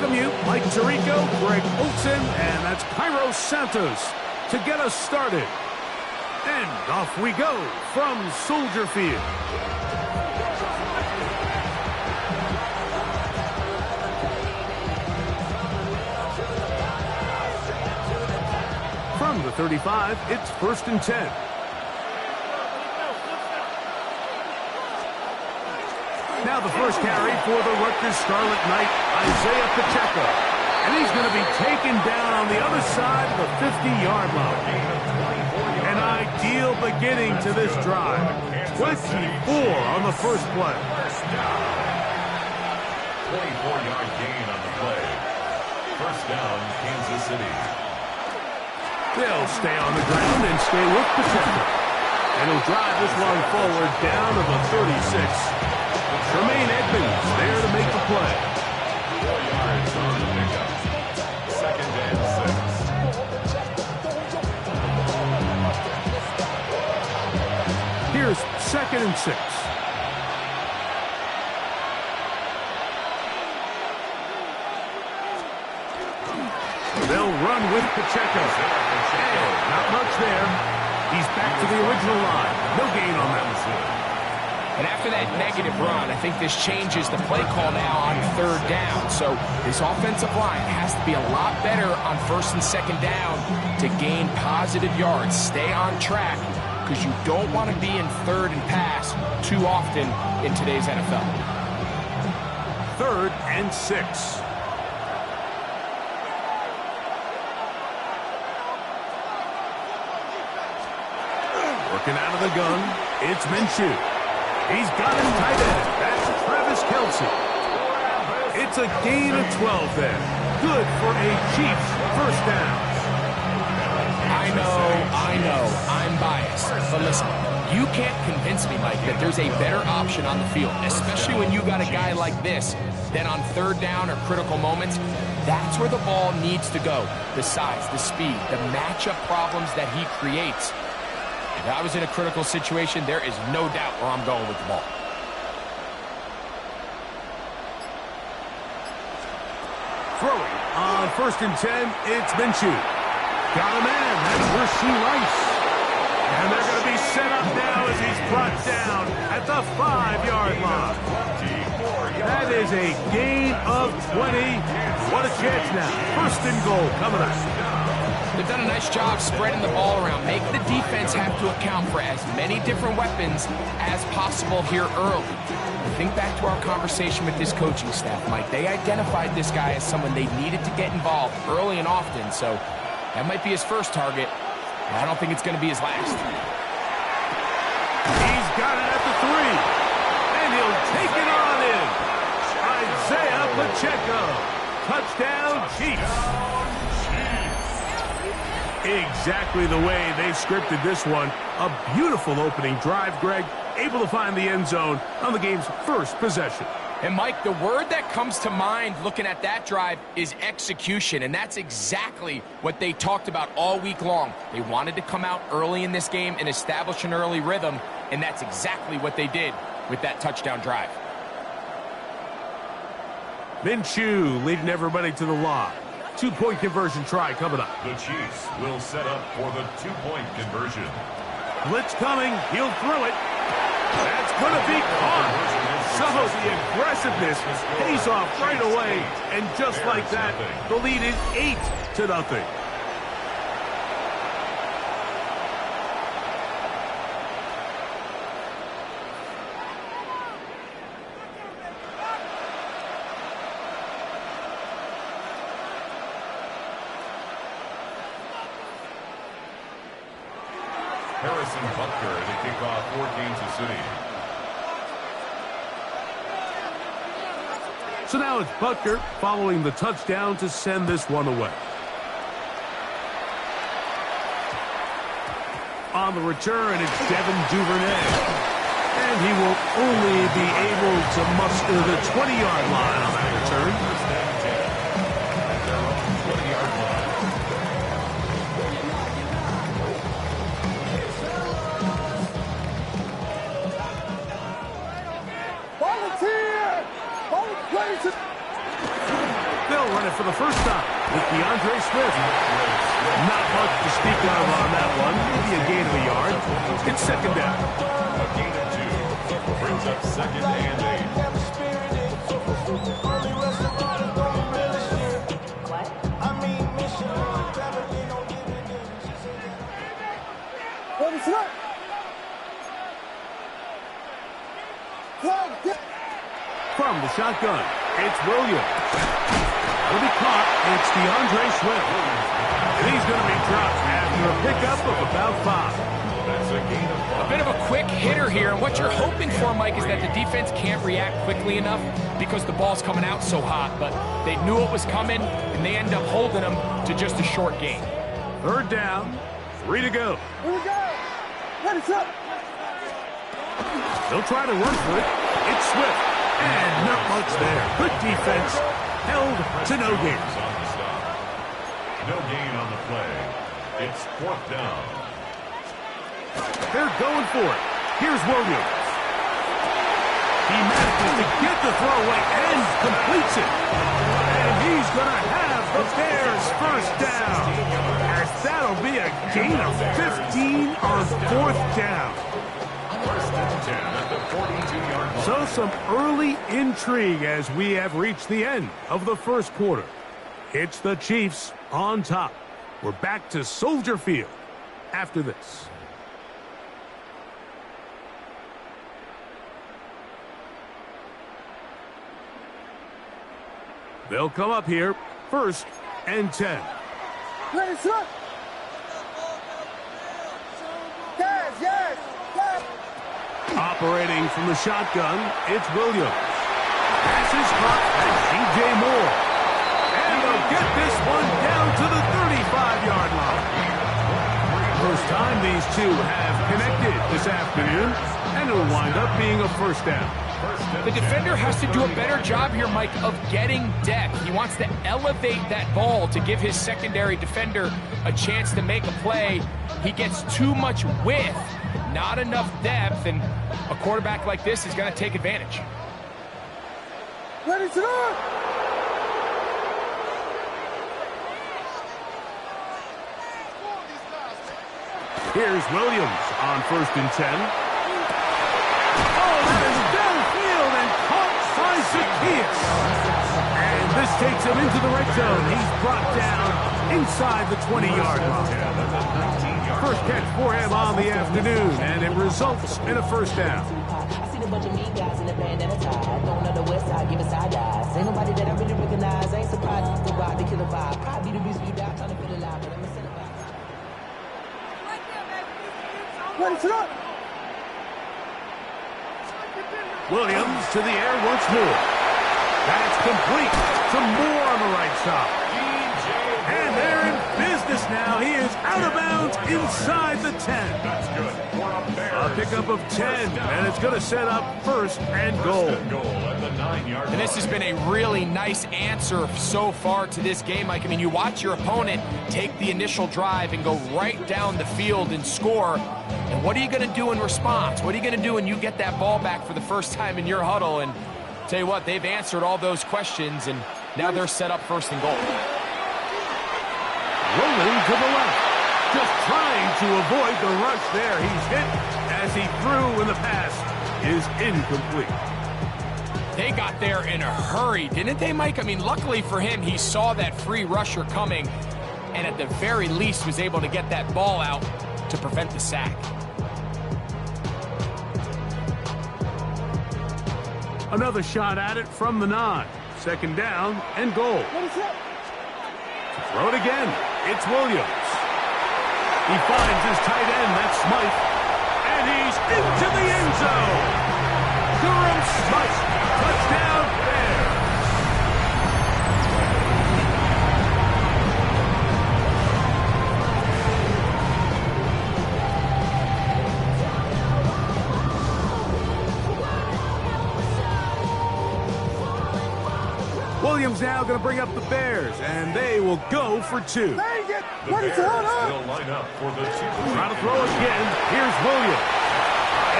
welcome you, Mike Tirico, Greg Olson, and that's Cairo Santos to get us started. And off we go from Soldier Field. From the 35, it's 1st and 10. Now the first carry for the Rutgers Scarlet Knight, Isaiah Pacheco. And he's going to be taken down on the other side of the 50-yard line. An ideal beginning to this drive. 24 on the first play. 24-yard gain on the play. First down, Kansas City. They'll stay on the ground and stay with Pacheco. And he'll drive this one forward down to the 36. Tremaine Edmonds there to make the play. 4 yards on the pickup. 2nd and 6. Here's 2nd and 6. They'll run with Pacheco. And not much there. He's back to the original line. No gain on that. And after that negative run, I think this changes the play call now on 3rd down. So this offensive line has to be a lot better on 1st and 2nd down to gain positive yards. Stay on track because you don't want to be in 3rd and pass too often in today's NFL. 3rd and 6. Working out of the gun, it's Minshew. He's got him tight end. That's Travis Kelce. It's a gain of 12 there. Good for a Chiefs first down. I know, I'm biased. But listen, you can't convince me, Mike, that there's a better option on the field, especially when you got a guy like this, than on 3rd down or critical moments. That's where the ball needs to go. The size, the speed, the matchup problems that he creates. If I was in a critical situation, there is no doubt where I'm going with the ball. Throwing on 1st and 10, it's Minshew. Got a man, that's Rasheed Rice. And they're going to be set up now as he's brought down at the 5-yard line. That is a gain of 20. What a chance now. 1st and goal coming up. They've done a nice job spreading the ball around, making the defense have to account for as many different weapons as possible here early. Think back to our conversation with this coaching staff, Mike. They identified this guy as someone they needed to get involved early and often, so that might be his first target. I don't think it's going to be his last. He's got it at the 3, and he'll take it on in. Isaiah Pacheco. Touchdown, Chiefs. Exactly the way they scripted this one. A beautiful opening drive, Greg. Able to find the end zone on the game's first possession. And, Mike, the word that comes to mind looking at that drive is execution, and that's exactly what they talked about all week long. They wanted to come out early in this game and establish an early rhythm, and that's exactly what they did with that touchdown drive. Minshew leading everybody to the line. 2-point conversion try coming up. The Chiefs will set up for the 2-point conversion. Blitz coming. He'll throw it. That's going to be caught. Some of the aggressiveness pays off right away. And just like that, the lead is 8-0. Harrison Butker to kick off for Kansas City. So now it's Butker following the touchdown to send this one away. On the return, it's Devin Duvernay. And he will only be able to muster the 20-yard line on that return. They'll run it for the first time with DeAndre Swift. Not much to speak of on that one. Maybe a gain of a yard. It's second down. A gain of 2 brings up second and 8. From the shotgun, it's Williams. Will be caught. It's DeAndre Swift. And he's going to be dropped after a pickup of about 5. That's a gain of 5. A bit of a quick hitter here, and what you're hoping for, Mike, is that the defense can't react quickly enough because the ball's coming out so hot, but they knew it was coming, and they end up holding them to just a short gain. Third down, 3 to go. Here we go. Let us up. They'll try to run for it. It's Swift. And not much there. Good defense. Held to no gain. On the stop. No gain on the play. It's 4th down. They're going for it. Here's Williams. He manages to get the throw away and completes it. And he's going to have the Bears first down. As that'll be a gain of 15 on 4th down. First and 10 at the 42-yard line. So some early intrigue as we have reached the end of the first quarter. It's the Chiefs on top. We're back to Soldier Field after this. They'll come up here, 1st and 10. Let us up. Yes, yes, yes. Operating from the shotgun, it's Williams. Passes caught by C.J. Moore. And they'll get this one down to the 35-yard line. First time these two have connected this afternoon, and it'll wind up being a first down. The defender has to do a better job here, Mike, of getting depth. He wants to elevate that ball to give his secondary defender a chance to make a play. He gets too much width, not enough depth, and a quarterback like this is going to take advantage. Let us up. Here's Williams on 1st and 10. Oh, that is downfield and caught by Zacchaeus. And this takes him into the red zone. He's brought down inside the 20-yard line. First catch for him on the afternoon, and it results in a first down. I see a bunch of mean guys in the bandana tie. Going on the west side, giving side eyes. Ain't nobody that I really recognize. I ain't surprised to ride the killer vibe. Probably the reason you die trying to feel alive, but I'm a cinematic. Let us up. Williams to the air once more. That's complete to Moore on the right side. And they're in business now. He is out of bounds inside the 10. That's good. For a Bears. A pickup of 10, and it's going to set up 1st and goal. First and goal at the 9-yard line. And this has been a really nice answer so far to this game, Mike. I mean, you watch your opponent take the initial drive and go right down the field and score. And what are you going to do in response? What are you going to do when you get that ball back for the first time in your huddle? And tell you what, they've answered all those questions, and now they're set up 1st and goal. Rolling to the left. Just trying to avoid the rush there. He's hit as he threw, and the pass is incomplete. They got there in a hurry, didn't they, Mike? I mean, luckily for him, he saw that free rusher coming, and at the very least was able to get that ball out to prevent the sack. Another shot at it from the 9. 2nd down and goal. Let us up. Throw it again. It's Williams. He finds his tight end, that's Smythe. And he's into the end zone. Durham Smythe. Touchdown, Bears. Williams now going to bring up the Bears, and they will go for 2. Dang it. The Let us Bears up. will line up for the 2. Trying to throw again. Here's Williams.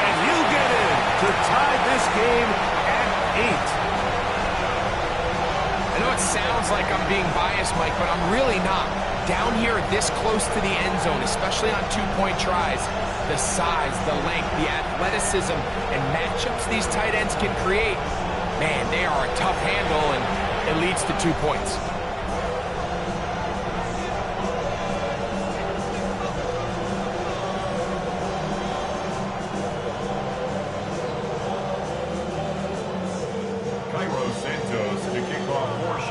And he'll get in to tie this game at 8. I know it sounds feels like I'm being biased, Mike, but I'm really not. Down here this close to the end zone, especially on two-point tries, the size, the length, the athleticism, and matchups these tight ends can create, man, they are a tough handle, and it leads to 2 points.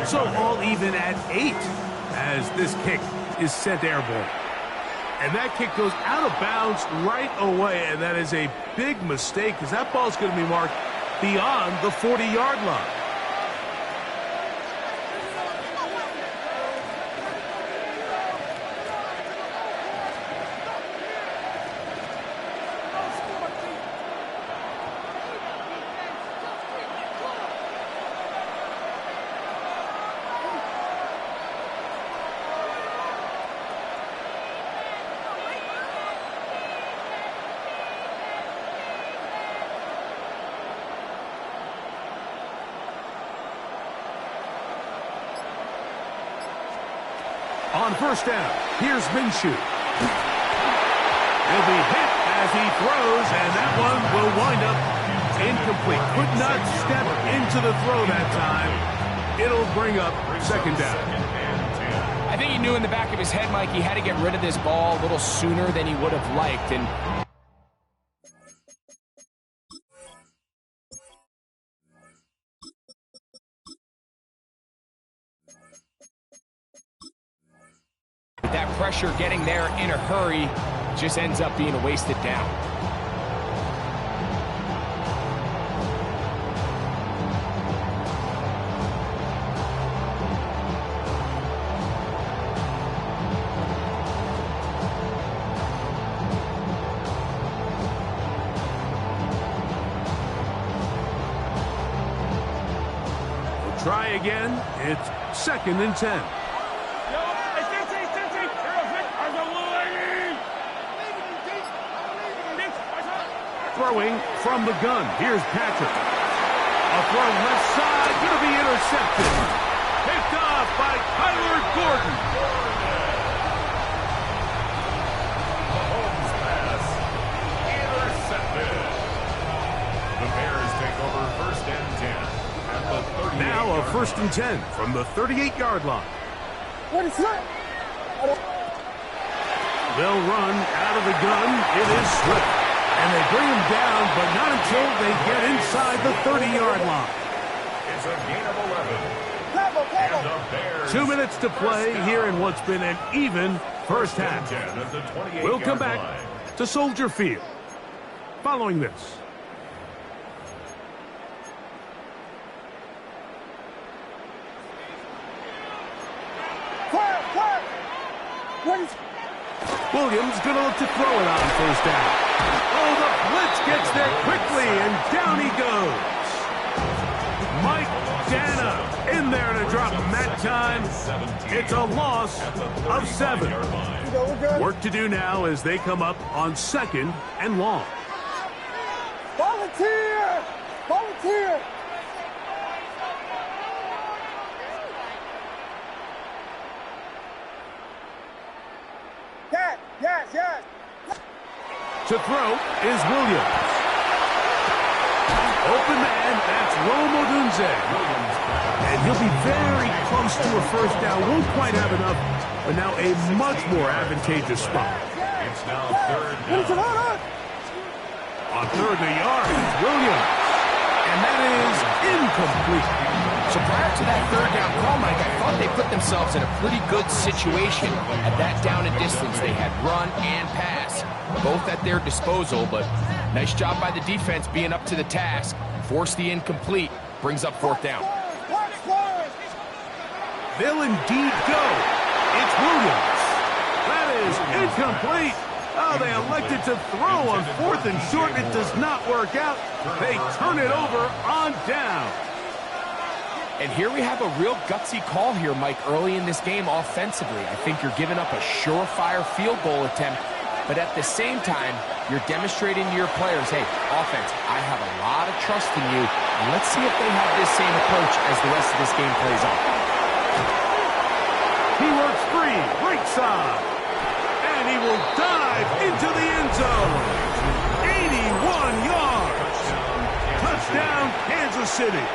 So all even at 8 as this kick is sent airborne. And that kick goes out of bounds right away, and that is a big mistake because that ball's going to be marked beyond the 40-yard line. On first down, here's Minshew. He'll be hit as he throws, and that one will wind up incomplete. Could not step into the throw that time. It'll bring up second down. I think he knew in the back of his head, Mike, he had to get rid of this ball a little sooner than he would have liked, and that pressure getting there in a hurry just ends up being a wasted down. We'll try again. It's second and 10. Throwing from the gun. Here's Patrick. A throw left side. Going to be intercepted. Picked off by Kyler Gordon. Mahomes pass. Intercepted. The Bears take over first and 10 at the 38. Now a first and 10 from the 38-yard line. What is that? They'll run out of the gun. It is Swift. And they bring him down, but not until they get inside the 30-yard line. It's a gain of 11. Level. And the Bears 2 minutes to play here in what's been an even first half. We'll come back to Soldier Field following this. Quiet. What is... Williams going to look to throw it on first down. Oh, the blitz gets there quickly, and down he goes. Mike Dana in there to drop him that time. It's a loss of 7. Work to do now as they come up on second and long. Volunteer! Yes. To throw is Williams. Open man, that's Rome Odunze. And he'll be very close to a first down. Won't quite have enough, but now a much more advantageous spot. It's now third down. On third and a yard, it's Williams. And that is incomplete. So prior to that third down call, Mike, I thought they put themselves in a pretty good situation at that down and distance. They had run and pass, both at their disposal, but nice job by the defense being up to the task. Force the incomplete, brings up fourth down. They'll indeed go. It's Williams. That is incomplete. Oh, they elected to throw on fourth and short. It does not work out. They turn it over on down. And here we have a real gutsy call here, Mike, early in this game offensively. I think you're giving up a surefire field goal attempt, but at the same time, you're demonstrating to your players, hey, offense, I have a lot of trust in you. Let's see if they have this same approach as the rest of this game plays out. He works free, right side. And he will dive into the end zone. 81 yards. Touchdown, Kansas City.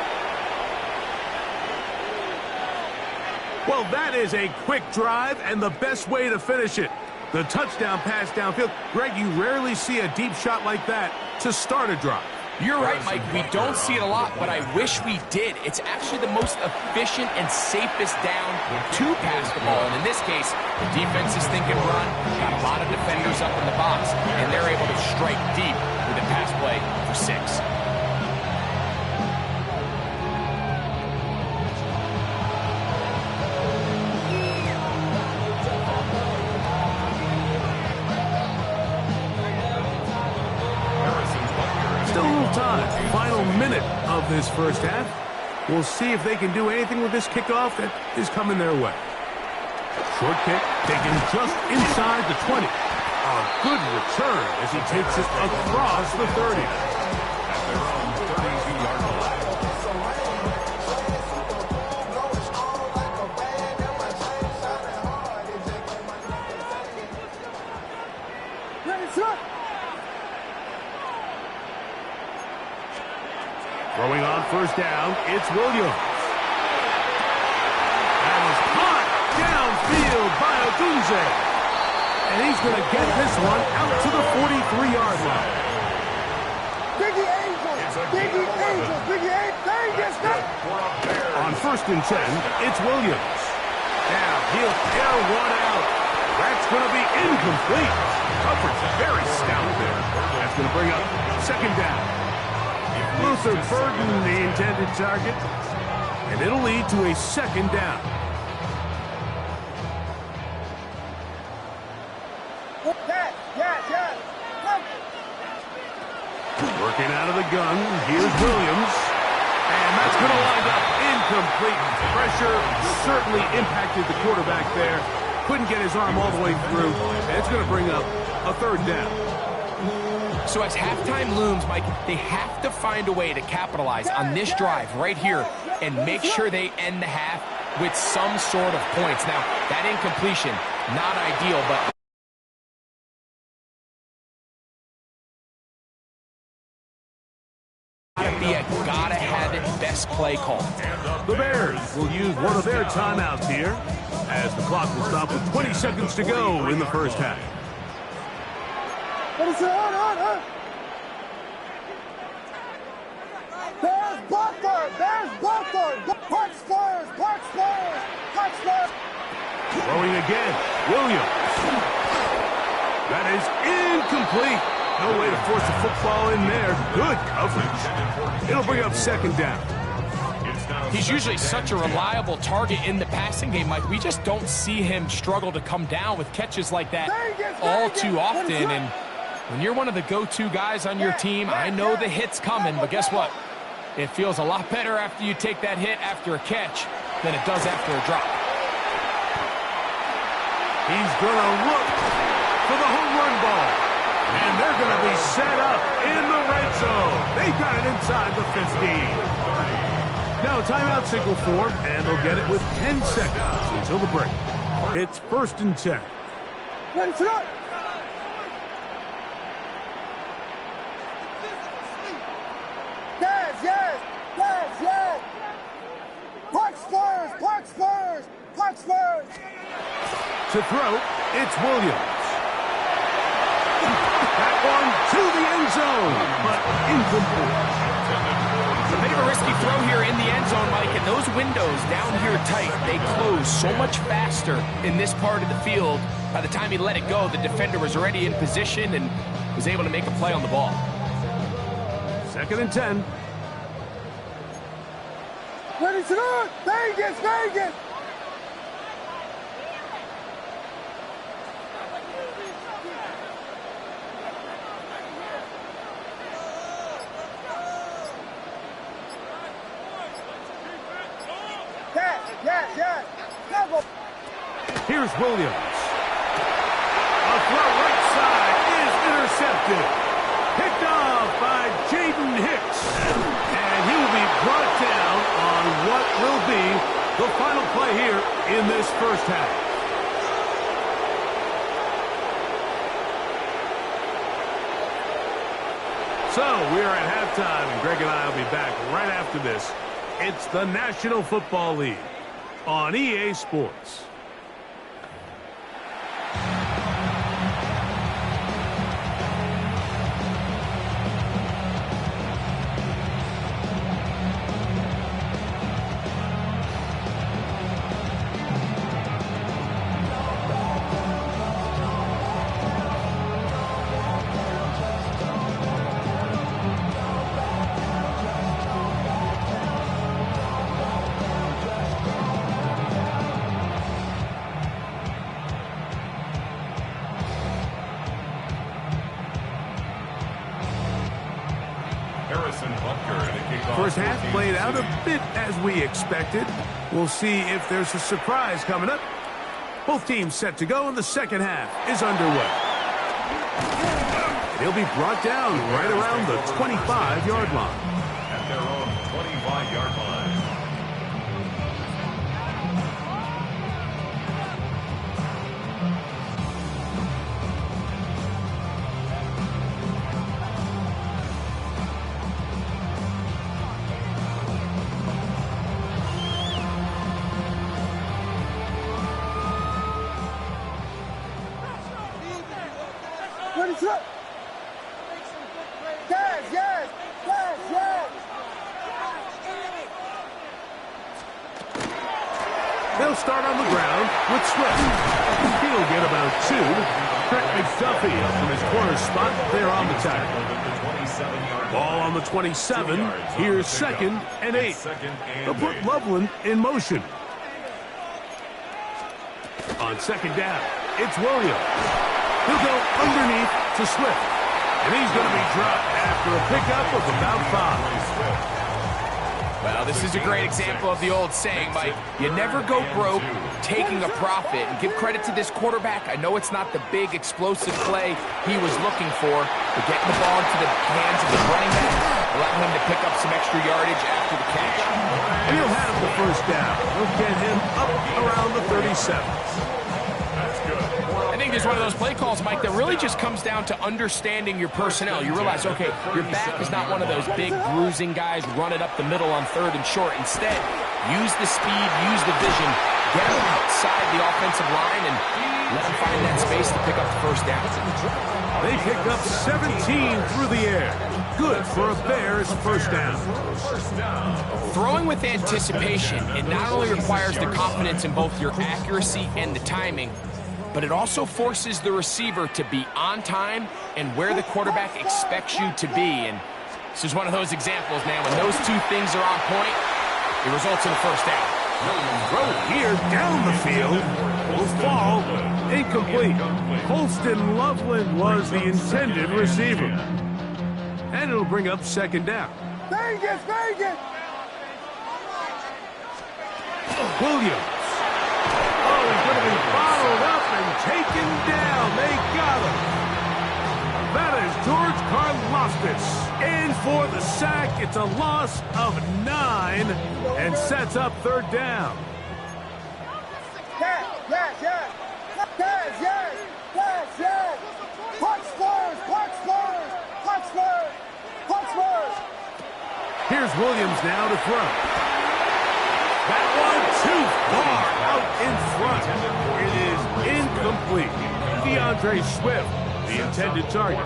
Well, that is a quick drive and the best way to finish it. The touchdown pass downfield. Greg, you rarely see a deep shot like that to start a drive. You're right, Mike. We don't see it a lot, but I wish we did. It's actually the most efficient and safest down to pass the ball. And in this case, the defense is thinking run, got a lot of defenders up in the box, and they're able to strike deep with a pass play for 6. Final minute of this first half. We'll see if they can do anything with this kickoff that is coming their way. Short kick taken just inside the 20. A good return as he takes it across the 30. At their own 32-yard line. Throwing on first down, it's Williams. That is caught downfield by Odunze. And he's going to get this one out to the 43-yard line. Biggie Angel! Biggie Angel! Biggie Angel! There he gets that! On first and 10, it's Williams. Now he'll air one out. That's going to be incomplete. Coverage very stout there. That's going to bring up second down. Luther Burden, the intended target, and it'll lead to a second down. Working out of the gun, here's Williams, and that's going to wind up incomplete. Pressure certainly impacted the quarterback there. Couldn't get his arm all the way through, and it's going to bring up a third down. So as halftime looms, Mike, they have to find a way to capitalize on this drive right here and make sure they end the half with some sort of points. Now, that incompletion, not ideal, but gotta have it best play call. The Bears will use one of their timeouts here as the clock will stop with 20 seconds to go in the first half. What is it? On. Bears Butler! Bears Butler! Punch Spurs! Punch Spurs! Punch Spurs! Throwing again, Williams. That is incomplete. No way to force a football in there. Good coverage. It'll bring up second down. He's usually such a reliable target in the passing game, Mike. We just don't see him struggle to come down with catches like that all too often. And when you're one of the go-to guys on your team, I know the hit's coming, but guess what? It feels a lot better after you take that hit after a catch than it does after a drop. He's going to look for the home run ball. And they're going to be set up in the red zone. They've got it inside the 15. Now timeout signal form, and they'll get it with 10 seconds until the break. It's first and 10. Ready for it! Yes! Punch Spurs! Punch Spurs! Punch Spurs! To throw, it's Williams. That one to the end zone, but incomplete. A bit of a risky throw here in the end zone, Mike, and those windows down here tight, they close so much faster in this part of the field. By the time he let it go, the defender was already in position and was able to make a play on the ball. Second and 10. Ready to go! Vegas! Yes! Here's Williams. A throw right side is intercepted. Picked off by Jaden Hicks. And he will be brought down on what will be the final play here in this first half. So we are at halftime, and Greg and I will be back right after this. It's the National Football League on EA Sports. First half played out a bit as we expected. We'll see if there's a surprise coming up. Both teams set to go, and the second half is underway. And he'll be brought down right around the 25-yard line. At their own 25-yard line. They'll start on the ground with Swift. He'll get about 2. Trent McDuffie up from his corner spot there on the tackle. Ball on the 27. Here's 2nd and 8. They'll put Loveland in motion. On 2nd down, it's Williams. He'll go underneath to Swift. And he's going to be dropped after a pickup of about 5. Well, this is a great example of the old saying, Mike. You never go broke taking a profit. And give credit to this quarterback. I know it's not the big, explosive play he was looking for, but getting the ball into the hands of the running back, allowing him to pick up some extra yardage after the catch. And he'll have the first down. He'll get him up around the 37. I think there's one of those play calls, Mike, that really just comes down to understanding your personnel. You realize, okay, your back is not one of those big bruising guys running up the middle on 3rd and short. Instead, use the speed, use the vision, get him outside the offensive line, and let him find that space to pick up the first down. They pick up 17 through the air. Good for a Bears first down. Throwing with anticipation, it not only requires the confidence in both your accuracy and the timing, but it also forces the receiver to be on time and where the quarterback expects you to be. And this is one of those examples, man. When those two things are on point, it results in a first down. Throw here down the field. Will fall. Incomplete. Colston Loveland was the intended receiver. And it'll bring up 2nd down. Vegas! Williams. Oh, he's going to be followed up and taken down. They got him. That is George Karlaftis in for the sack. It's a loss of 9 and sets up 3rd down. Yes! Here's Williams now to throw. That one too far out in front. It is incomplete. DeAndre Swift, the intended target.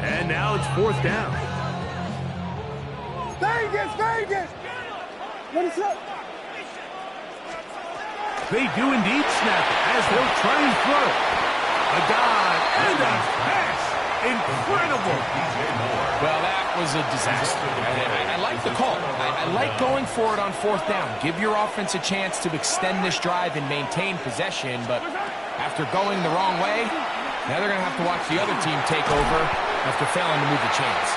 And now it's 4th down. Vegas! What is up? They do indeed snap it as they'll try and throw. A dive and a pass. Incredible. Well, that was a disaster. I like the call. I like going for it on 4th down. Give your offense a chance to extend this drive and maintain possession, but after going the wrong way, now they're going to have to watch the other team take over after failing to move the chains.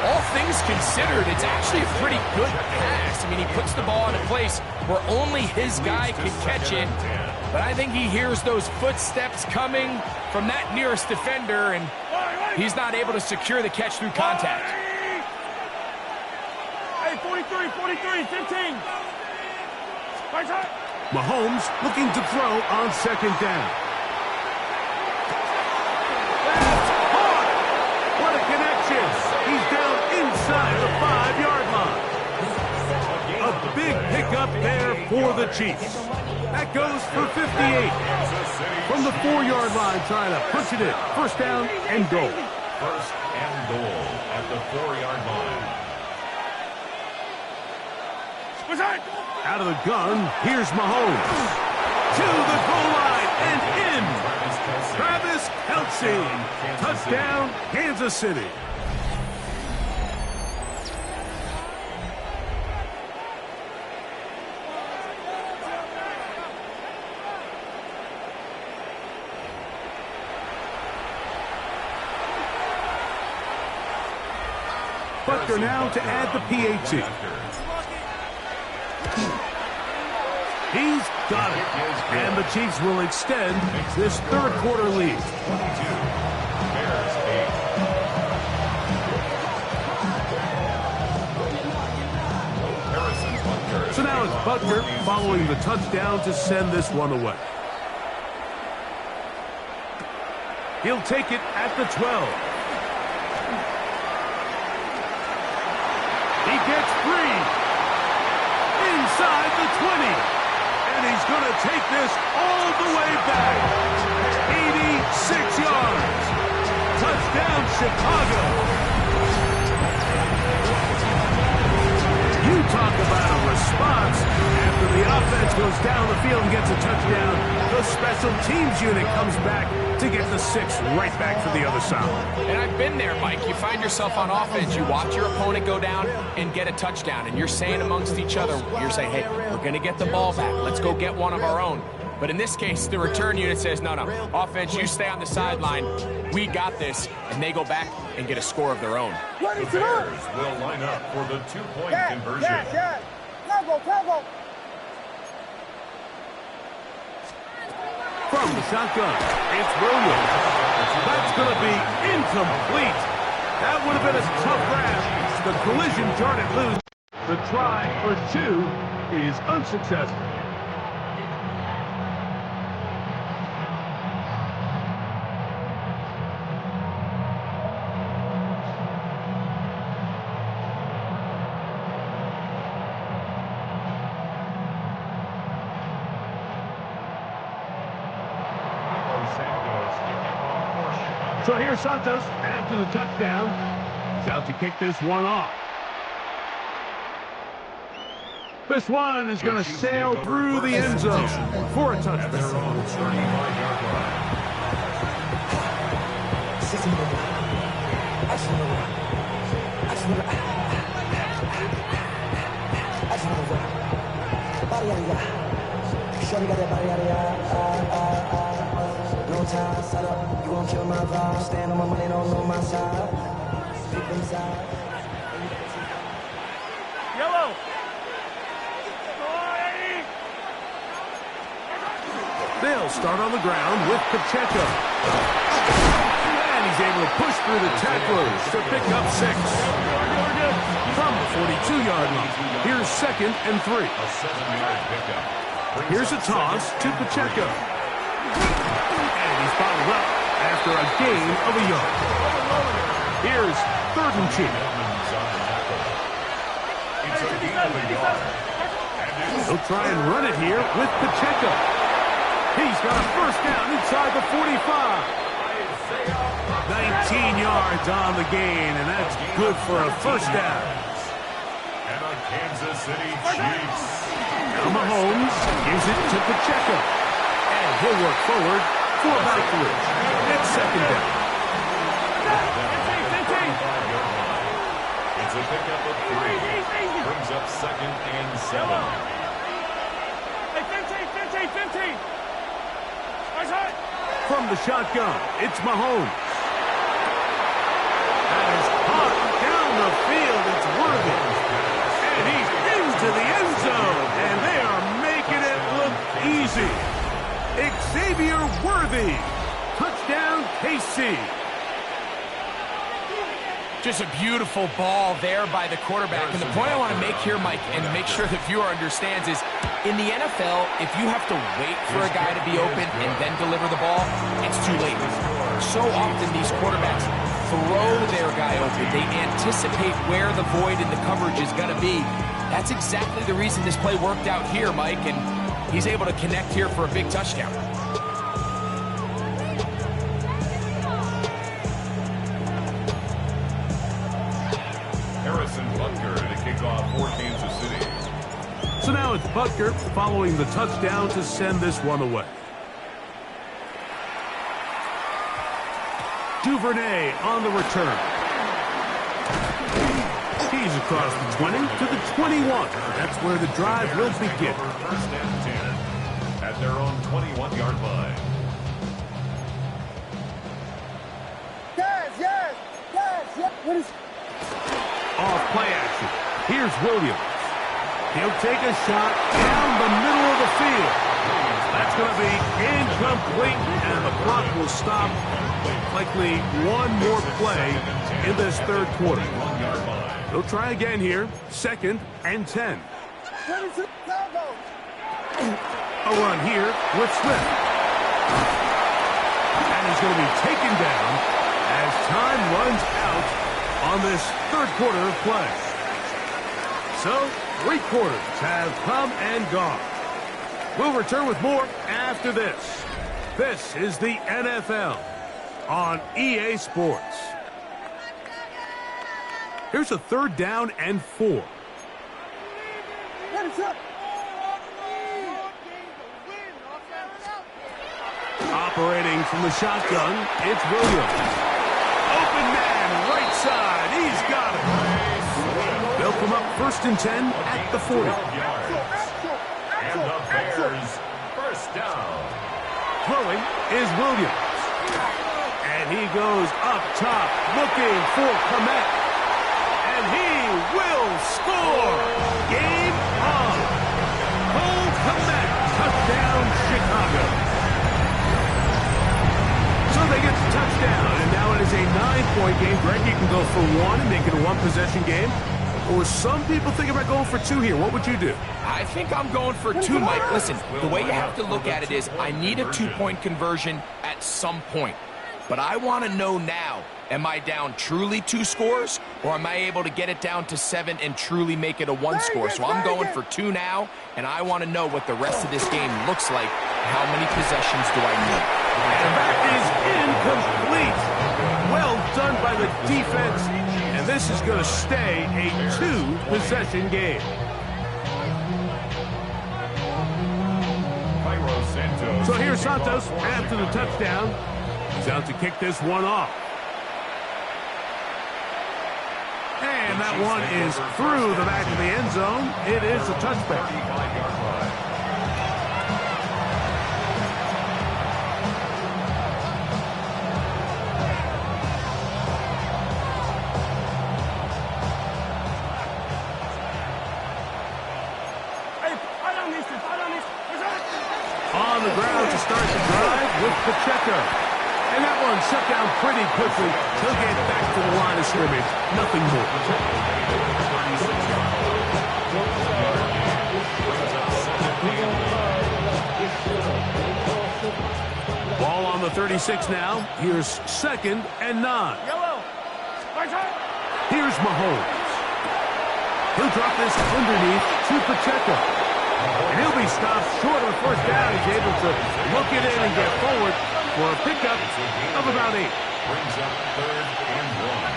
All things considered, it's actually a pretty good pass. I mean, he puts the ball in a place where only his guy can catch it, but I think he hears those footsteps coming from that nearest defender, and he's not able to secure the catch through contact. Hey, 43, 15. Right side. Mahomes looking to throw on second down. That's caught! What a connection! He's down inside the 5-yard line. A big pickup there for the Chiefs. That goes for 58. From the 4-yard line, trying to punch it in. First down and goal. First and goal at the 4-yard line. Out of the gun, here's Mahomes. To the goal line and in. Travis Kelce. Touchdown, Kansas City. Butker now to add the PAT. He's got it. And the Chiefs will extend this third quarter lead. 22. Bears 8. So now it's Butker following the touchdown to send this one away. He'll take it at the 12. He gets free. Inside the 20. And he's going to take this all the way back. 86 yards. Touchdown, Chicago. You talk about a response. After the offense goes down the field and gets a touchdown, the special teams unit comes back to get the 6 right back for the other side. And I've been there, Mike. You find yourself on offense, you watch your opponent go down and get a touchdown, and you're saying amongst each other, you're saying, hey, we're going to get the ball back. Let's go get one of our own. But in this case, the return unit says, no, offense, you stay on the sideline. We got this. And they go back and get a score of their own. The Bears will line up for the 2-point conversion. Tempo. From the shotgun, it's Williams. That's going to be incomplete. That would have been a tough grab. The collision turned it loose. The try for 2 is unsuccessful. So here's Santos after the touchdown. He's out to kick this one off. This one is going to sail through the end zone for a touchdown. They're on the 35-yard line. No time, set up, you gon' kill my vibe. Stand on my money, don't know my side. Pick them side. Yellow. They'll start on the ground with Pacheco. And he's able to push through the tacklers to pick up 6. From the 42-yard line, here's 2nd and 3. A 7-yard pickup. Here's a toss to Pacheco. And he's followed up after a gain of a yard. Here's 3rd and 2. Edmonds on the tackle. It's a gain of a yard. He'll try and run it here with Pacheco. He's got a first down inside the 45. 19 yards on the gain, and that's good for a first down. And a Kansas City Chiefs. Now Mahomes gives it to Pacheco. And he'll work forward for about 3. It's 2nd down. It's a pickup of 3. Brings up 2nd and 7. From the shotgun, it's Mahomes. That is caught down the field. It's Worthy. And he's into the end zone. And they are making it look easy. Xavier Worthy. Touchdown, KC. Just a beautiful ball there by the quarterback. And the point I want to make here, Mike, and make sure the viewer understands is, in the NFL, if you have to wait for a guy to be open and then deliver the ball, it's too late. So often these quarterbacks throw their guy open. They anticipate where the void in the coverage is going to be. That's exactly the reason this play worked out here, Mike, and he's able to connect here for a big touchdown. To kick off for Kansas City. So now it's Butker following the touchdown to send this one away. Duvernay on the return. He's across the 20 to the 21. That's where the drive will begin. First and 10 at their own 21-yard line. Yes. What is... Off play action. Here's Williams. He'll take a shot down the middle of the field. That's going to be incomplete, and the clock will stop. Likely one more play in this third quarter. They'll try again here. 2nd and 10. A run here with Swift. And he's going to be taken down as time runs out on this third quarter of play. So, 3 quarters have come and gone. We'll return with more after this. This is the NFL on EA Sports. Here's a 3rd down and 4. Operating from the shotgun, it's Williams. Open man, right side. He's got it. They'll come up 1st and 10 at the 40. And the Bears first down. Throwing is Williams. And he goes up top looking for Komet. And he will score. Game on. Cole Komet. Touchdown, Chicago. So they get the touchdown. And now it is a 9-point game. Greg, you can go for 1 and make it a 1-possession game. Or some people think about going for 2 here. What would you do? I think I'm going for 2, Mike. Listen, the way you have to look at it is I need a 2-point conversion at some point. But I want to know now, am I down truly 2 scores, or am I able to get it down to 7 and truly make it a 1 score? So I'm going for 2 now, and I want to know what the rest of this game looks like. How many possessions do I need? And that is incomplete. Well done by the defense, and this is going to stay a 2-possession game. So here's Santos after the touchdown. He's out to kick this one off. And that one is through the back of the end zone. It is a touchback. On the ground to start the drive with Pacheco. And that one shut down pretty quickly. He'll get back to the line of scrimmage. Nothing more. Ball on the 36 now. Here's 2nd and 9. Here's Mahomes. He'll drop this underneath to Pacheco. And he'll be stopped short of the 1st down. He's able to look it in and get forward for a pickup of about 8. Brings up 3rd and 1.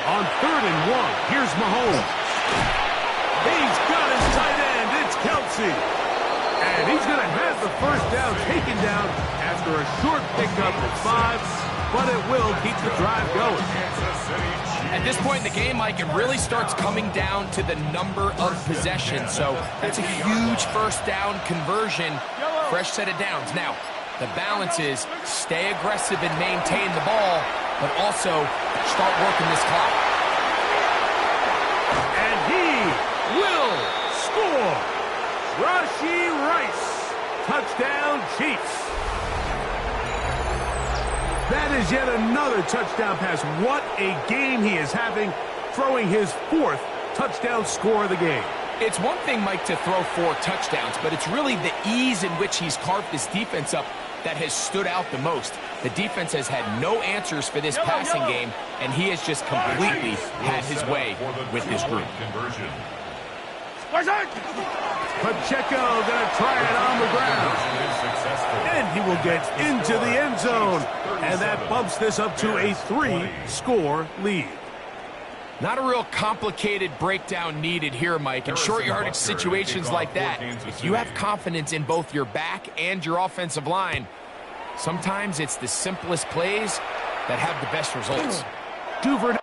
On 3rd and 1, here's Mahomes. He's got his tight end. It's Kelsey. And he's going to have the 1st down taken down after a short pickup at 5. But it will keep the drive going. At this point in the game, Mike, it really starts coming down to the number of possessions. So that's a huge 1st down conversion, fresh set of downs. Now, the balance is stay aggressive and maintain the ball, but also start working this clock. And he will score. Rashee Rice. Touchdown, Chiefs. That is yet another touchdown pass. What a game he is having, throwing his 4th touchdown score of the game. It's one thing, Mike, to throw 4 touchdowns, but it's really the ease in which he's carved this defense up that has stood out the most. The defense has had no answers for this passing game, and he has just completely had his way with this group. Pacheco going to try it on the ground. And he will get into the end zone. And that bumps this up to a 3-score lead. Not a real complicated breakdown needed here, Mike. In short yardage situations like that, if you have confidence in both your back and your offensive line, sometimes it's the simplest plays that have the best results. Duvernay.